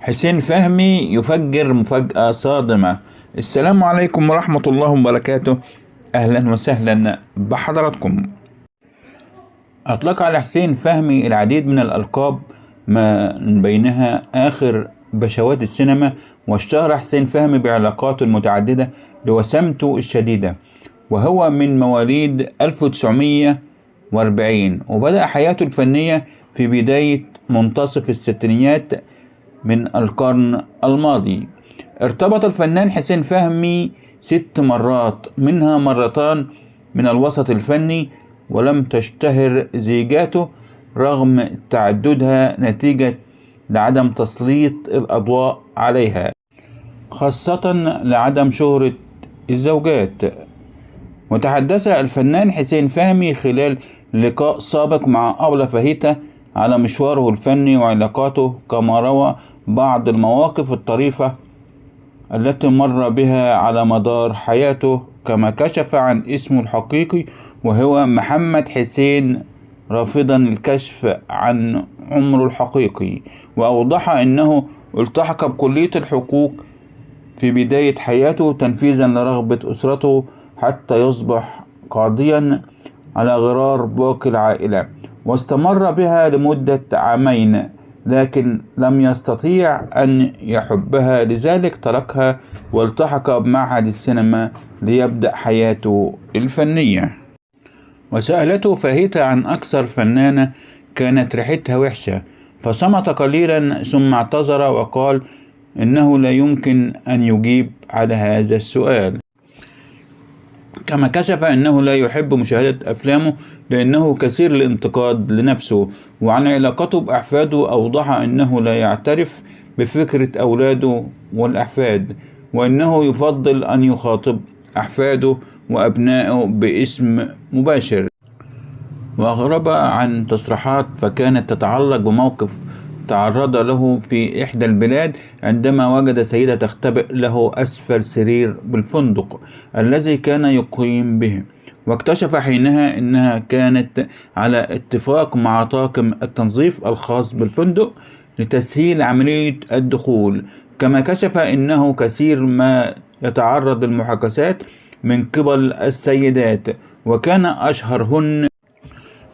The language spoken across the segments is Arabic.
حسين فهمي يفجر مفاجأة صادمة. السلام عليكم ورحمة الله وبركاته. أهلا وسهلا بحضراتكم. أطلق على حسين فهمي العديد من الألقاب، ما بينها آخر بشوات السينما، واشتهر حسين فهمي بعلاقاته المتعددة لوسامته الشديدة، وهو من مواليد 1940، وبدأ حياته الفنية في بداية منتصف الستينيات من القرن الماضي. ارتبط الفنان حسين فهمي 6 مرات، منها مرتان من الوسط الفني، ولم تشتهر زيجاته رغم تعددها نتيجة لعدم تسليط الأضواء عليها، خاصة لعدم شهرة الزوجات. وتحدث الفنان حسين فهمي خلال لقاء سابق مع أبلة فاهيتا على مشواره الفني وعلاقاته، كما روى بعض المواقف الطريفة التي مر بها على مدار حياته، كما كشف عن اسمه الحقيقي وهو محمد حسين، رافضا الكشف عن عمره الحقيقي، وأوضح أنه التحق بكلية الحقوق في بداية حياته تنفيذا لرغبة أسرته حتى يصبح قاضيا على غرار باقي العائلة، واستمر بها لمدة 2 عام، لكن لم يستطيع أن يحبها، لذلك تركها والتحق بمعهد السينما ليبدأ حياته الفنية. وسألته فاهيتا عن أكثر فنانة كانت ريحتها وحشة، فصمت قليلا ثم اعتذر وقال إنه لا يمكن أن يجيب على هذا السؤال، كما كشف أنه لا يحب مشاهدة أفلامه لأنه كثير الانتقاد لنفسه. وعن علاقته بأحفاده أوضح أنه لا يعترف بفكرة أولاده والأحفاد، وأنه يفضل أن يخاطب أحفاده وأبنائه باسم مباشر. وأغرب عن تصريحات فكانت تتعلق بموقف تعرض له في إحدى البلاد، عندما وجد سيدة تختبئ له أسفل سرير بالفندق الذي كان يقيم به، واكتشف حينها أنها كانت على اتفاق مع طاقم التنظيف الخاص بالفندق لتسهيل عملية الدخول. كما كشف أنه كثير ما يتعرض للمحاكسات من قبل السيدات، وكان أشهرهن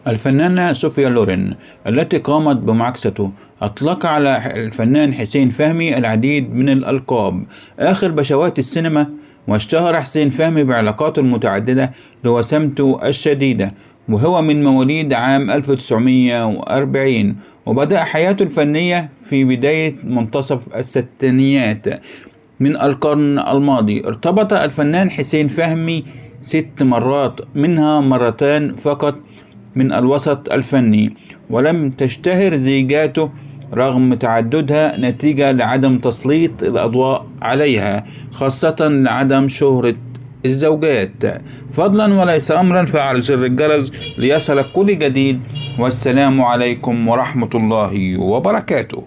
الفنانة صوفيا لورين التي قامت بمعاكسته. أطلق على الفنان حسين فهمي العديد من الألقاب، آخر بشوات السينما، واشتهر حسين فهمي بعلاقاته المتعددة لوسامته الشديدة، وهو من مواليد عام 1940، وبدأ حياته الفنية في بداية منتصف الستينيات من القرن الماضي. ارتبط الفنان حسين فهمي 6 مرات، منها مرتان فقط من الوسط الفني، ولم تشتهر زيجاته رغم تعددها نتيجة لعدم تسليط الأضواء عليها، خاصة لعدم شهرة الزوجات. فضلا وليس أمرا، فعل زر الجرس ليصلك كل جديد، والسلام عليكم ورحمة الله وبركاته.